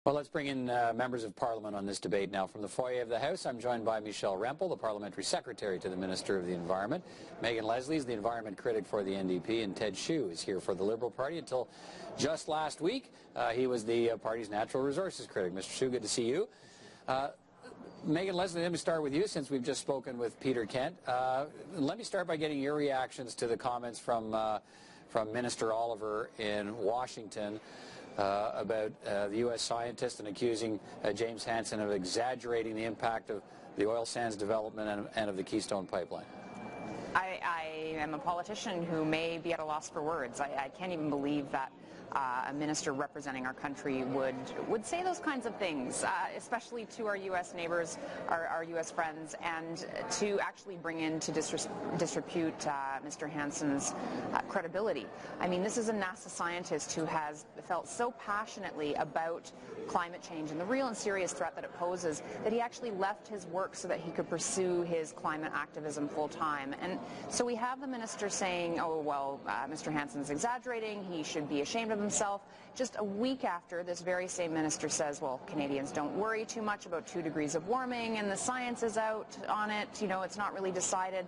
Well, let's bring in members of Parliament on this debate now. From the foyer of the House, I'm joined by Michelle Rempel, the Parliamentary Secretary to the Minister of the Environment. Megan Leslie is the Environment Critic for the NDP, and Ted Hsu is here for the Liberal Party until just last week. He was the party's Natural Resources Critic. Mr. Hsu, good to see you. Megan Leslie, let me start with you since we've just spoken with Peter Kent. Let me start by getting your reactions to the comments from Minister Oliver in Washington about the U.S. scientist and accusing James Hansen of exaggerating the impact of the oil sands development and of the Keystone Pipeline. I am a politician who may be at a loss for words. I can't even believe that a minister representing our country would say those kinds of things, especially to our U.S. neighbors, our U.S. friends, and to actually bring in to disrepute Mr. Hansen's credibility. I mean, this is a NASA scientist who has felt so passionately about climate change and the real and serious threat that it poses that he actually left his work so that he could pursue his climate activism full time. And so we have the minister saying, oh, well, Mr. Hansen's exaggerating, he should be ashamed of himself. Just a week after, this very same minister says, well, Canadians don't worry too much about 2 degrees of warming and the science is out on it, you know, it's not really decided.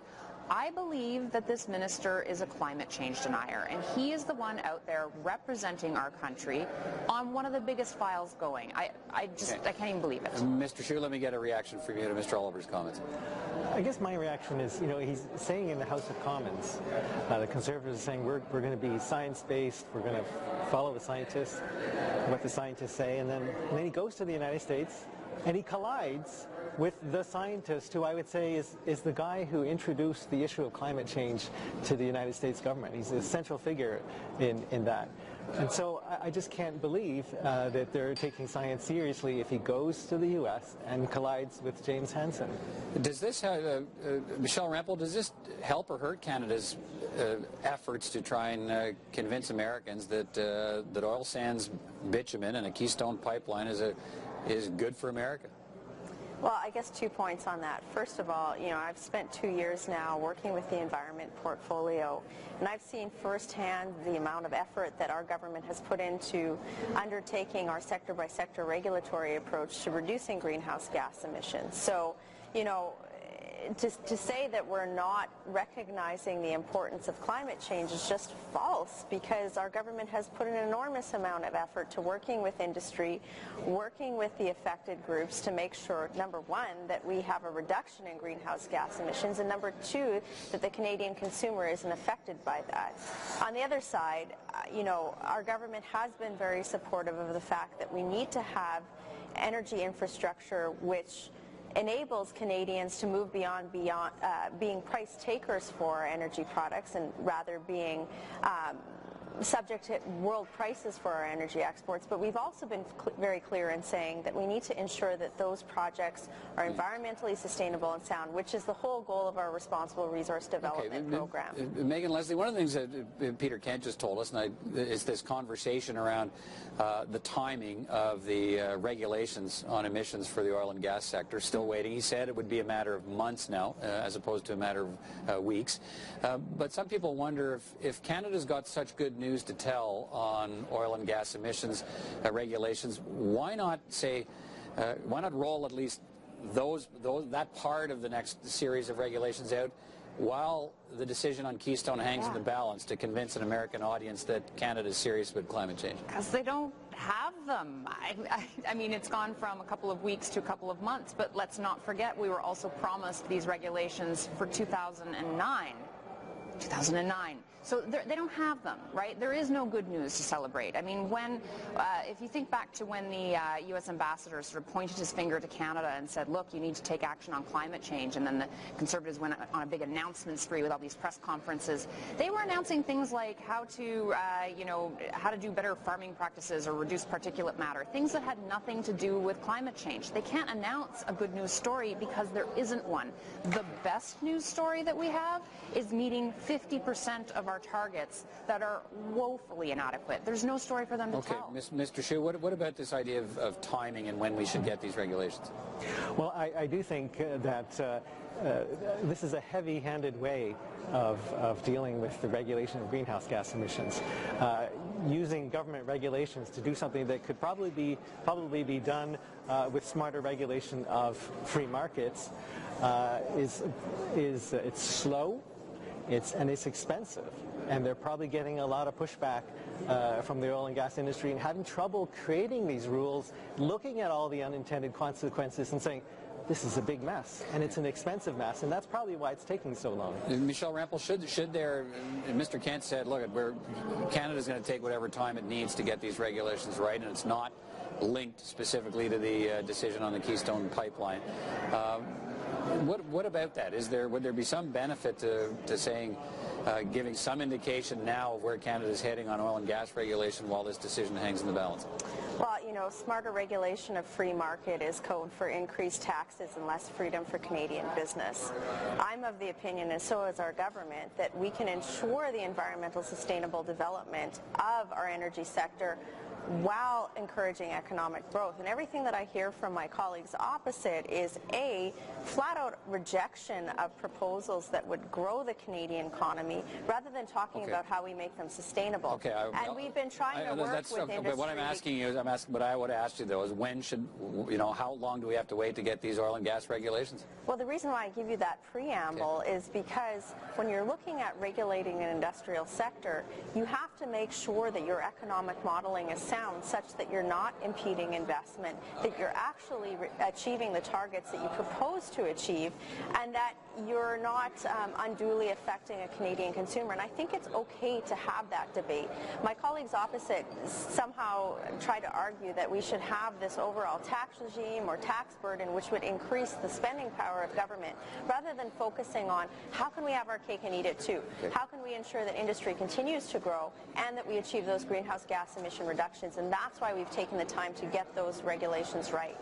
I believe that this minister is a climate change denier, and he is the one out there representing our country on one of the biggest files going. I can't even believe it. Mr. Hsu, let me get a reaction from you to Mr. Oliver's comments. I guess my reaction is, you know, he's saying in the House of Commons, the Conservatives are saying we're going to be science-based, we're going to follow the scientists, what the scientists say, and then he goes to the United States and he collides with the scientist who I would say is the guy who introduced the issue of climate change to the United States government. He's a central figure in that. And so I just can't believe that they're taking science seriously if he goes to the U.S. and collides with James Hansen. Does this, Michelle Rempel, does this help or hurt Canada's efforts to try and convince Americans that oil sands bitumen and a Keystone Pipeline is good for America? Well, I guess 2 points on that. First of all, you know, I've spent 2 years now working with the environment portfolio, and I've seen firsthand the amount of effort that our government has put into undertaking our sector-by-sector regulatory approach to reducing greenhouse gas emissions. So, you know, to say that we're not recognizing the importance of climate change is just false, because our government has put an enormous amount of effort to working with industry, working with the affected groups to make sure, number one, that we have a reduction in greenhouse gas emissions, and number two, that the Canadian consumer isn't affected by that. On the other side, you know, our government has been very supportive of the fact that we need to have energy infrastructure which enables Canadians to move beyond being price takers for our energy products and rather being subject to world prices for our energy exports. But we've also been very clear in saying that we need to ensure that those projects are environmentally sustainable and sound, which is the whole goal of our responsible resource development program. Megan Leslie, one of the things that Peter Kent just told us is this conversation around the timing of the regulations on emissions for the oil and gas sector. Still waiting. He said it would be a matter of months now as opposed to a matter of weeks. But some people wonder if Canada's got such good news to tell on oil and gas emissions regulations, why not roll at least that part of the next series of regulations out while the decision on Keystone hangs in the balance to convince an American audience that Canada is serious about climate change? Because they don't have them. I mean, it's gone from a couple of weeks to a couple of months, but let's not forget we were also promised these regulations for 2009. So they don't have them, right? There is no good news to celebrate. I mean, if you think back to when the U.S. ambassador sort of pointed his finger to Canada and said, look, you need to take action on climate change, and then the Conservatives went on a big announcement spree with all these press conferences, they were announcing things like how to do better farming practices or reduce particulate matter, things that had nothing to do with climate change. They can't announce a good news story because there isn't one. The best news story that we have is meeting 50% of our our targets that are woefully inadequate. There's no story for them to tell. Okay, Mr. Hsu, what about this idea of timing and when we should get these regulations? Well, I do think that this is a heavy-handed way of dealing with the regulation of greenhouse gas emissions. Using government regulations to do something that could probably be done with smarter regulation of free markets it's slow, and it's expensive, and they're probably getting a lot of pushback from the oil and gas industry and having trouble creating these rules, looking at all the unintended consequences and saying, this is a big mess, and it's an expensive mess, and that's probably why it's taking so long. Michelle Rempel, should there, and Mr. Kent said, look, Canada's going to take whatever time it needs to get these regulations right, and it's not linked specifically to the decision on the Keystone Pipeline. What about that? Would there be some benefit to saying, giving some indication now of where Canada's heading on oil and gas regulation while this decision hangs in the balance? Well, you know, smarter regulation of free market is code for increased taxes and less freedom for Canadian business. I'm of the opinion, and so is our government, that we can ensure the environmental sustainable development of our energy sector while encouraging economic growth. And everything that I hear from my colleagues opposite is a flat-out rejection of proposals that would grow the Canadian economy rather than talking about how we make them sustainable. Okay, and we've been trying to work with industry. But what I'm asking you is, what I would ask you though is, when should, how long do we have to wait to get these oil and gas regulations? Well, the reason why I give you that preamble is because when you're looking at regulating an industrial sector, you have to make sure that your economic modeling is sound, such that you're not impeding investment, that you're actually achieving the targets that you propose to achieve, and that you're not unduly affecting a Canadian consumer. And I think it's okay to have that debate. My colleagues opposite somehow try to argue that we should have this overall tax regime or tax burden which would increase the spending power of government, rather than focusing on how can we have our cake and eat it too. How can we ensure that industry continues to grow and that we achieve those greenhouse gas emission reductions? And that's why we've taken the time to get those regulations right.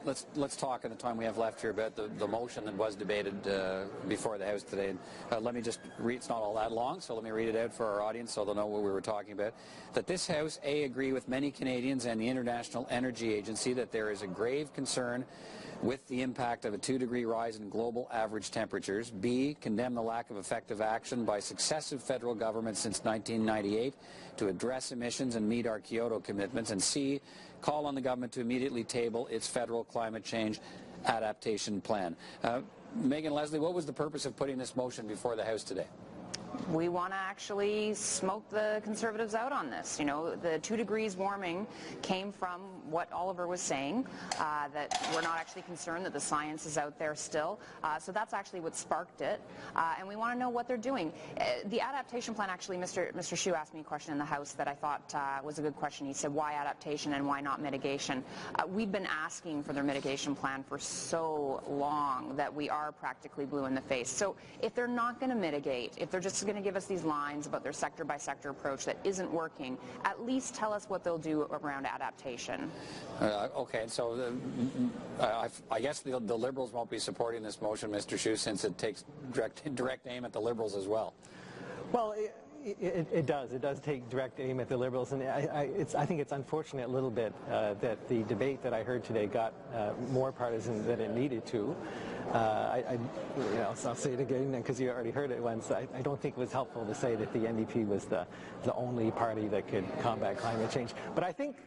Let's talk in the time we have left here about the motion that was debated before the House today. And let me just read, it's not all that long, so let me read it out for our audience so they'll know what we were talking about. That this House, A, agree with many Canadians and the International Energy Agency that there is a grave concern with the impact of a 2-degree rise in global average temperatures. B, condemn the lack of effective action by successive federal governments since 1998 to address emissions and meet our Kyoto commitments. And C, call on the government to immediately table its federal climate change adaptation plan. Megan Leslie, what was the purpose of putting this motion before the House today? We want to actually smoke the Conservatives out on this. You know, the 2 degrees warming came from what Oliver was saying, that we're not actually concerned that the science is out there still. So that's actually what sparked it. And we want to know what they're doing. The adaptation plan, actually, Mr. Hsu asked me a question in the House that I thought was a good question. He said, why adaptation and why not mitigation? We've been asking for their mitigation plan for so long that we are practically blue in the face. So if they're not going to mitigate, if they're just going to give us these lines about their sector-by-sector approach that isn't working, at least tell us what they'll do around adaptation. Okay, so I guess the Liberals won't be supporting this motion, Mr. Hsu, since it takes direct aim at the Liberals as well. Well, it does. It does take direct aim at the Liberals, and I think it's unfortunate a little bit that the debate that I heard today got more partisan than it needed to. So I'll say it again because you already heard it once. I don't think it was helpful to say that the NDP was the only party that could combat climate change. But I think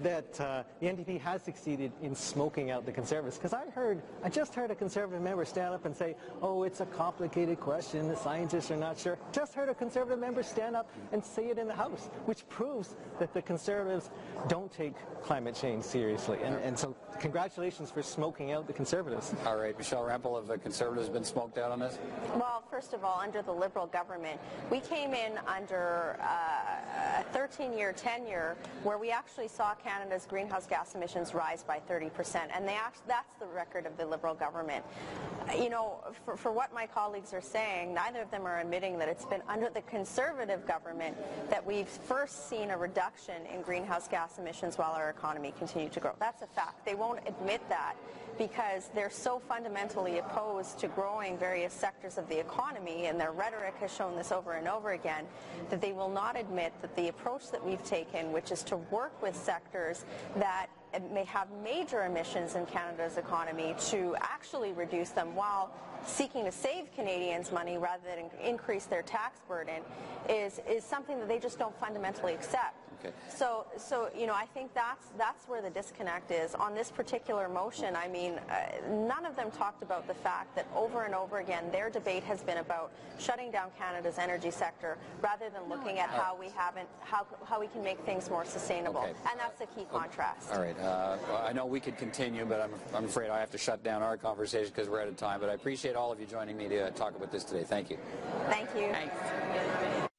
that the NDP has succeeded in smoking out the Conservatives, because I just heard a Conservative member stand up and say, oh, it's a complicated question, the scientists are not sure. Just heard a Conservative member stand up and say it in the House, which proves that the Conservatives don't take climate change seriously. And so congratulations for smoking out the Conservatives. All right, Michelle Rempel, have the Conservatives been smoked out on this? Well, first of all, under the Liberal government, we came in under a 13-year tenure where we actually saw Canada's greenhouse gas emissions rise by 30%, and that's the record of the Liberal government. You know, for what my colleagues are saying, neither of them are admitting that it's been under the Conservative government that we've first seen a reduction in greenhouse gas emissions while our economy continued to grow. That's a fact. They won't admit that because they're so fundamentally opposed to growing various sectors of the economy, and their rhetoric has shown this over and over again, that they will not admit that the approach that we've taken, which is to work with sectors that may have major emissions in Canada's economy, to actually reduce them while seeking to save Canadians money rather than increase their tax burden, is something that they just don't fundamentally accept. Okay. So you know, I think that's where the disconnect is. On this particular motion, I mean, none of them talked about the fact that over and over again their debate has been about shutting down Canada's energy sector rather than looking at how we can make things more sustainable. Okay. And that's the key contrast. All right. I know we could continue, but I'm afraid I have to shut down our conversation because we're out of time. But I appreciate all of you joining me to talk about this today. Thank you. Thank you. Thanks.